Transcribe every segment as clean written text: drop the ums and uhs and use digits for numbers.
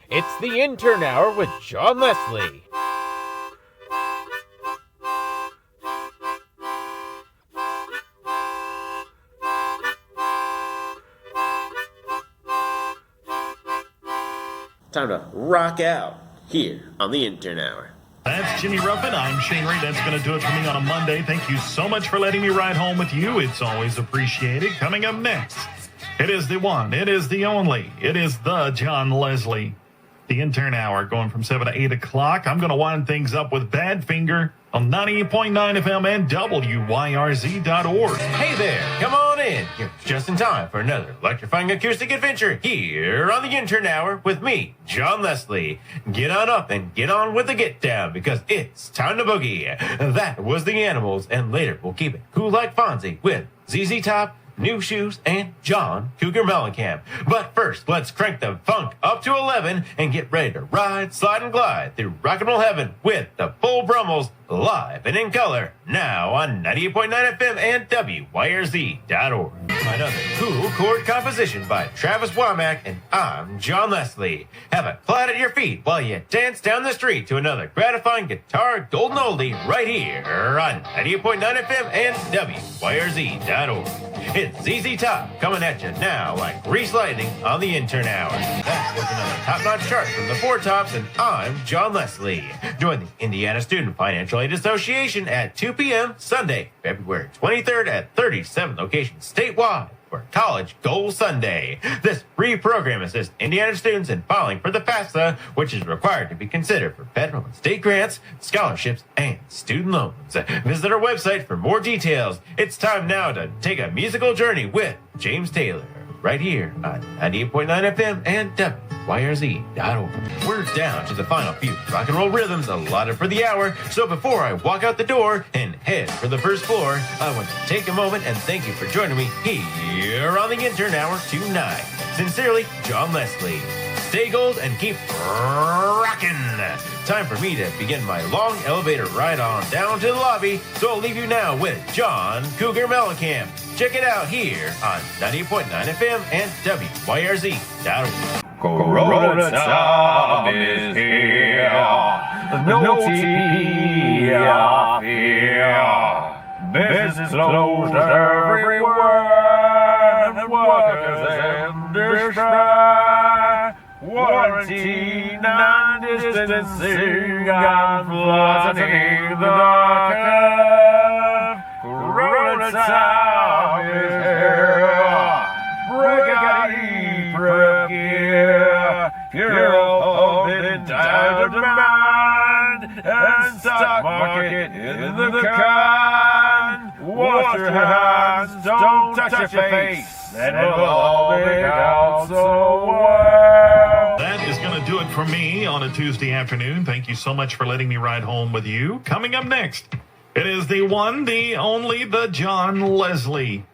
It's the Intern Hour with John Leslie. Time to rock out here on the Intern Hour. That's Jimmy Ruffin. I'm Shane Ray. That's going to do it for me on a Monday. Thank you so much for letting me ride home with you. It's always appreciated. Coming up next, it is the one, it is the only, it is the John Leslie. The Intern Hour going from 7 to 8 o'clock. I'm going to wind things up with Badfinger on 98.9 FM and WYRZ.org. Hey there, come on in. You're just in time for another electrifying acoustic adventure here on the Intern Hour with me, John Leslie. Get on up and get on with the get down because it's time to boogie. That was the Animals, and later we'll keep it cool like Fonzie with ZZ Top, New Shoes, and John Cougar Mellencamp. But first, let's crank the funk up to 11 and get ready to ride, slide, and glide through rock and roll heaven with the Full Brummels live and in color now on 98.9 FM and WYRZ.org. Another cool chord composition by Travis Womack, and I'm John Leslie. Have it flat at your feet while you dance down the street to another gratifying guitar golden oldie right here on 98.9 FM and WYRZ.org. It's ZZ Top coming at you now like grease lightning on the Intern Hour. That was another top-notch chart from the Four Tops, and I'm John Leslie. Join the Indiana Student Financial Aid Association at 2 p.m. Sunday, February 23rd at 37 locations statewide for College Goal Sunday. This free program assists Indiana students in filing for the FAFSA, which is required to be considered for federal and state grants, scholarships, and student loans. Visit our website for more details. It's time now to take a musical journey with James Taylor right here on 98.9 FM and WYRZ.org. We're down to the final few rock and roll rhythms allotted for the hour, so before I walk out the door and head for the first floor, I want to take a moment and thank you for joining me here on the Intern Hour tonight. Sincerely, John Leslie. Stay gold and keep rockin'. Time for me to begin my long elevator ride on down to the lobby, so I'll leave you now with John Cougar Mellencamp. Check it out here on 98.9 FM and WYRZ.org. Corona time is here. No TP off here. Business closed everywhere. And workers in distress. Warranty, non-distancing, and flooding the curve. Corona time is here. Break out prep gear. Purell in dire demand. And stock market in the can. Wash your hands, don't touch your face. And it'll all be out so well. That is going to do it for me on a Tuesday afternoon. Thank you so much for letting me ride home with you. Coming up next, it is the one, the only, the John Leslie.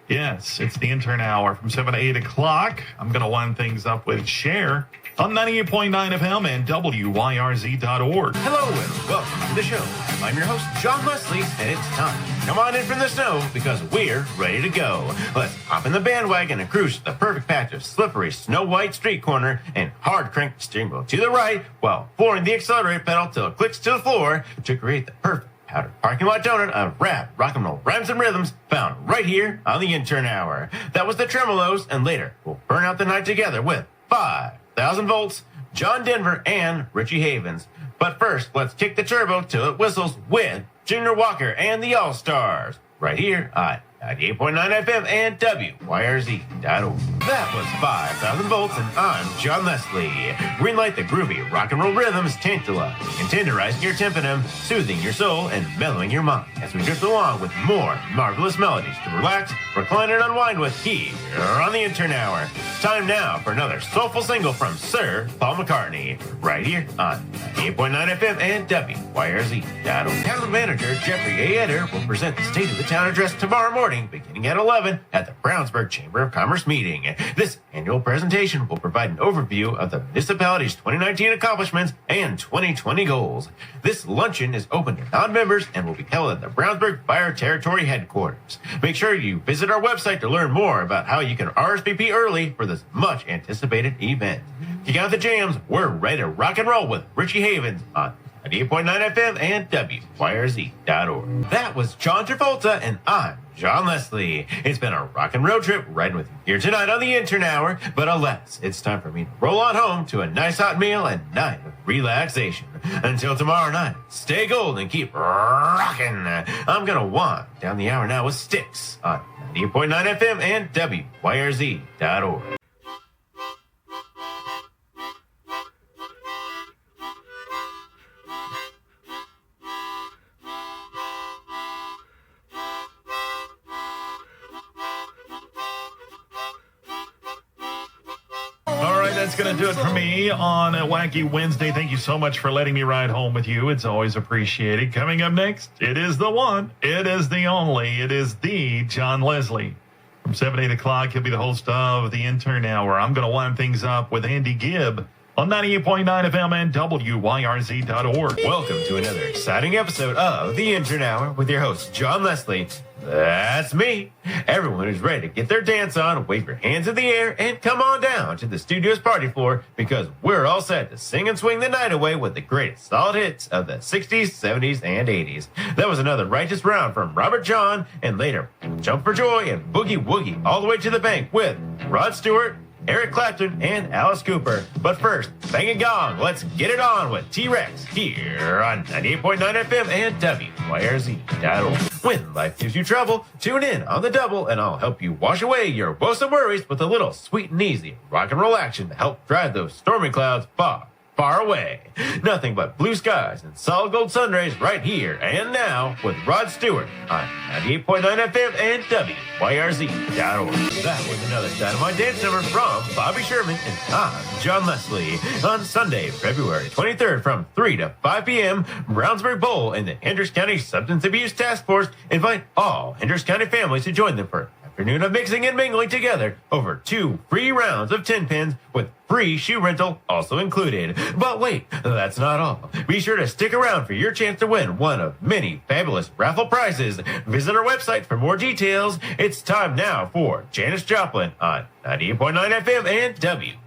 Yes, it's the Intern Hour from 7 to 8 o'clock. I'm going to wind things up with Cher on 98.9 FM and WYRZ.org. Hello and welcome to the show. I'm your host, John Leslie, and it's time. Come on in from the snow because we're ready to go. Let's hop in the bandwagon and cruise to the perfect patch of slippery snow-white street corner and hard crank the steering wheel to the right while flooring the accelerator pedal till it clicks to the floor to create the perfect powder parking lot donut of rap, rock and roll rhymes and rhythms found right here on the Intern Hour. That was the Tremolos, and later we'll burn out the night together with 5,000 volts, John Denver, and Richie Havens. But first, let's kick the turbo till it whistles with Junior Walker and the All-Stars right here on 98.9 FM and WYRZ.org. That was 5,000 volts, and I'm John Leslie. Greenlight the groovy rock and roll rhythms, tantalizing and tenderizing your tympanum, soothing your soul, and mellowing your mind as we drift along with more marvelous melodies to relax, recline, and unwind with here on the Intern Hour. Time now for another soulful single from Sir Paul McCartney, right here on 98.9 FM and WYRZ.org. Town manager Jeffrey A. Eder will present the State of the Town address tomorrow morning morning, beginning at 11 at the Brownsburg Chamber of Commerce meeting. This annual presentation will provide an overview of the municipality's 2019 accomplishments and 2020 goals. This luncheon is open to non-members and will be held at the Brownsburg Fire Territory headquarters. Make sure you visit our website to learn more about how you can RSVP early for this much anticipated event. Kick out the jams, we're ready to rock and roll with Richie Havens on 98.9 FM and WYRZ.org. That was John Travolta, and I'm John Leslie. It's been a rockin' road trip riding with you here tonight on the Intern Hour, but alas, it's time for me to roll on home to a nice hot meal and night of relaxation. Until tomorrow night, stay gold and keep rockin'. I'm gonna wind down the hour now with Sticks on 98.9 FM and WYRZ.org. That's going to do it for me on a Wacky Wednesday. Thank you so much for letting me ride home with you. It's always appreciated. Coming up next, it is the one, it is the only, it is the John Leslie. From 7 to 8 o'clock, he'll be the host of the Intern Hour. I'm going to wind things up with Andy Gibb on 98.9 FM and WYRZ.org. Welcome to another exciting episode of the Intern Hour with your host, John Leslie. That's me. Everyone is ready to get their dance on, wave your hands in the air, and come on down to the studio's party floor because we're all set to sing and swing the night away with the greatest solid hits of the 60s, 70s, and 80s. That was another righteous round from Robert John, and later, Jump for Joy and Boogie Woogie all the way to the bank with Rod Stewart, Eric Clapton, and Alice Cooper. But first, bang a gong, let's get it on with T-Rex here on 98.9 FM and WYRZ.org. When life gives you trouble, tune in on the double, and I'll help you wash away your woes and worries with a little sweet and easy rock and roll action to help drive those stormy clouds far away. Nothing but blue skies and solid gold sun rays right here and now with Rod Stewart on 98.9 FM and WYRZ.org. That was another Dynamite Dance number from Bobby Sherman and I'm John Leslie. On Sunday, February 23rd from 3 to 5 p.m., Brownsburg Bowl and the Hendricks County Substance Abuse Task Force invite all Hendricks County families to join them for an afternoon of mixing and mingling together over 2 free rounds of 10 pins with free shoe rental also included. But wait, that's not all. Be sure to stick around for your chance to win one of many fabulous raffle prizes. Visit our website for more details. It's time now for Janis Joplin on 98.9 FM and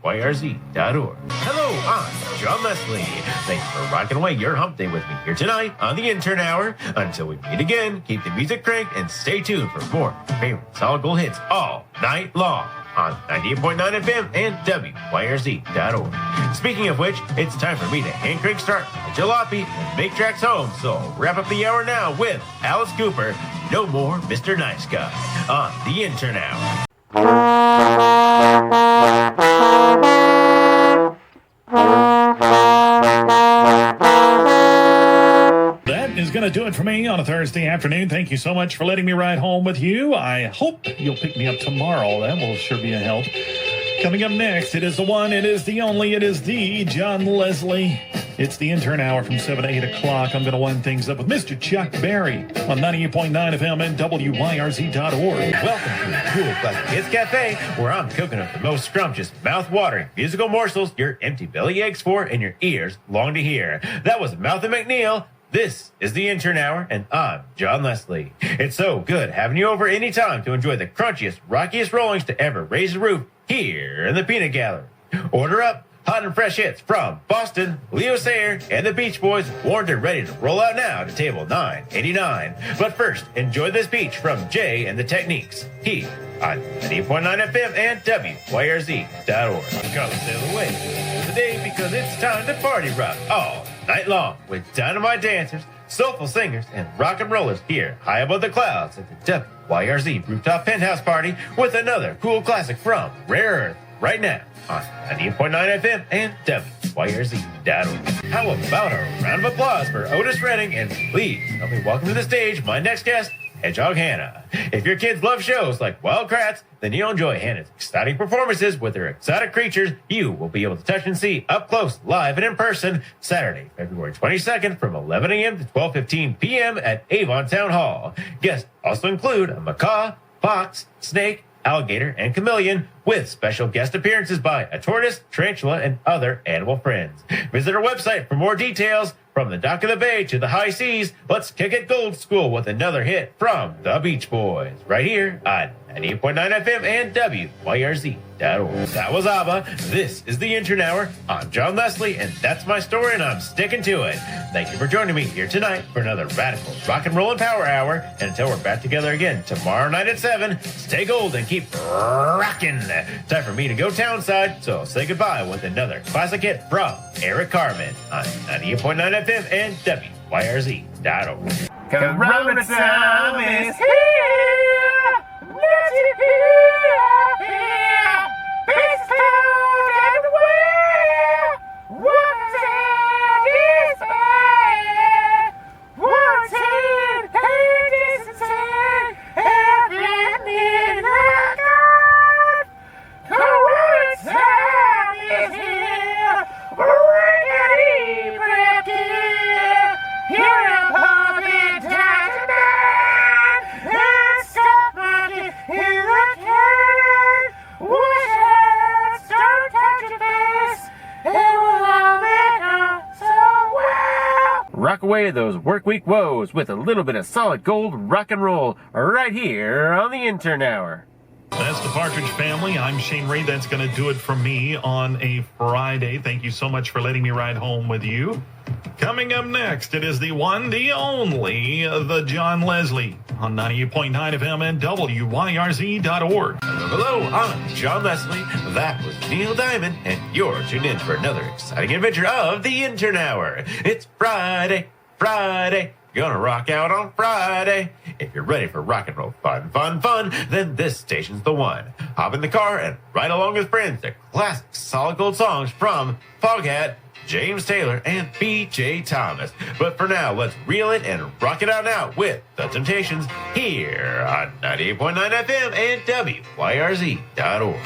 WYRZ.org. Hello, I'm John Leslie. Thanks for rocking away your hump day with me here tonight on the Intern Hour. Until we meet again, keep the music cranked and stay tuned for more favorite solid gold hits all night long on 98.9 FM and WYRZ.org. Speaking of which, it's time for me to hand crank start my jalopy and make tracks home, so I'll wrap up the hour now with Alice Cooper, No More Mr. Nice Guy, on the Intern Hour. That is going to do it for me on a Thursday afternoon. Thank you so much for letting me ride home with you. I hope you'll pick me up tomorrow. That will sure be a help. Coming up next, it is the one, it is the only, it is the John Leslie. It's the Intern Hour from 7 to 8 o'clock. I'm going to wind things up with Mr. Chuck Berry on 98.9 FM and WYRZ.org. Welcome to the Cool Classic Hits Cafe, where I'm cooking up the most scrumptious, mouth-watering musical morsels your empty belly aches for and your ears long to hear. That was Mouth and McNeil. This is the Intern Hour, and I'm John Leslie. It's so good having you over anytime to enjoy the crunchiest, rockiest rollings to ever raise the roof here in the Peanut Gallery. Order up hot and fresh hits from Boston, Leo Sayer, and the Beach Boys, warmed and ready to roll out now to table 989. But first, enjoy this beach from Jay and the Techniques here on 98.9 FM and WYRZ.org. Come sail away today because it's time to party rock all night long with dynamite dancers, soulful singers, and rock and rollers here high above the clouds at the WYRZ Rooftop Penthouse Party with another cool classic from Rare Earth right now on 98.9 FM and WYRZ.org. How about a round of applause for Otis Redding, and please help me welcome to the stage my next guest, Hedgehog Hannah. If your kids love shows like Wild Kratts, then you'll enjoy Hannah's exciting performances with her exotic creatures you will be able to touch and see up close, live, and in person Saturday, February 22nd from 11 a.m. to 12:15 p.m. at Avon Town Hall. Guests also include a macaw, fox, snake, alligator, and chameleon, with special guest appearances by a tortoise, tarantula, and other animal friends. Visit our website for more details. From the dock of the bay to the high seas, let's kick it gold school with another hit from the Beach Boys, right here on 98.9 FM and WYRZ.org. That was ABBA. This is the Intern Hour. I'm John Leslie, and that's my story, and I'm sticking to it. Thank you for joining me here tonight for another radical rock and roll and power hour. And until we're back together again tomorrow night at 7, stay gold and keep rocking. Time for me to go townside, so I'll say goodbye with another classic hit from Eric Carmen on 98.9 FM and WYRZ.org. Corona time is here. Let you hear. Faces closed everywhere. What's in despair? What's in decency? Everything in the God. Corona time is here. Rickety, prickety. Here in pocket time and stop rocking in the can. Wash your hands, don't touch your face. It will all make up so well. Rock away those work week woes with a little bit of solid gold rock and roll right here on the Intern Hour. That's the Partridge Family. I'm Shane Ray. That's going to do it from me on a Friday. Thank you so much for letting me ride home with you. Coming up next, it is the one, the only, the John Leslie on 98.9 FM and WYRZ.org. Hello, I'm John Leslie. That was Neil Diamond, and you're tuned in for another exciting adventure of the Intern Hour. It's Friday. Gonna rock out on Friday. If you're ready for rock and roll fun, then this station's the one. Hop in the car and ride along with friends to classic solid gold songs from Foghat, James Taylor, and B.J. Thomas. But for now, let's reel it and rock it out now with The Temptations here on 98.9 FM and WYRZ.org.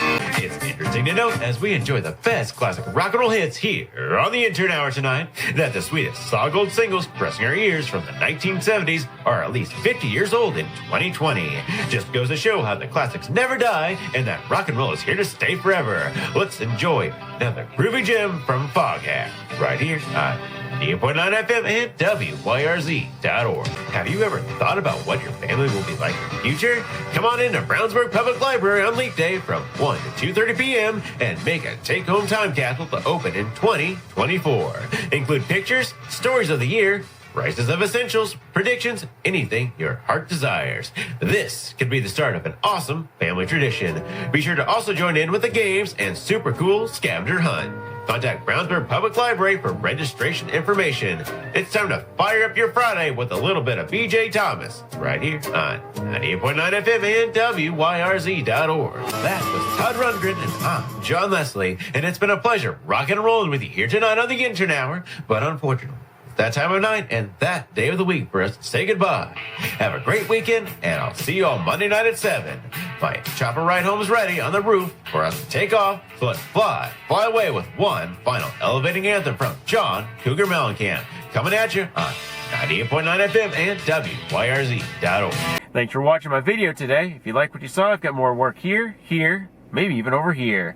It's interesting to note, as we enjoy the best classic rock and roll hits here on the Intern Hour tonight, that the sweetest solid gold singles pressing our ears from the 1970s are at least 50 years old in 2020. Just goes to show how the classics never die and that rock and roll is here to stay forever. Let's enjoy another groovy gem from Foghat right here on 98.9 FM and WYRZ.org. Have you ever thought about what your family will be like in the future? Come on into Brownsburg Public Library on Leap Day from 1 to 2:30 p.m. and make a take-home time capsule to open in 2024. Include pictures, stories of the year, prices of essentials, predictions, anything your heart desires. This could be the start of an awesome family tradition. Be sure to also join in with the games and super cool scavenger hunt. Contact Brownsburg Public Library for registration information. It's time to fire up your Friday with a little bit of B.J. Thomas right here on 98.9 FM and WYRZ.org. That was Todd Rundgren and I'm John Leslie, and it's been a pleasure rocking and rolling with you here tonight on the Intern Hour, but unfortunately, that time of night and that day of the week for us to say goodbye. Have a great weekend, and I'll see you on Monday night at 7. My chopper ride home is ready on the roof for us to take off, so let's fly away with one final elevating anthem from John Cougar Mellencamp, coming at you on 98.9 FM and WYRZ.org. Thanks for watching my video today. If you like what you saw, I've got more work here, maybe even over here.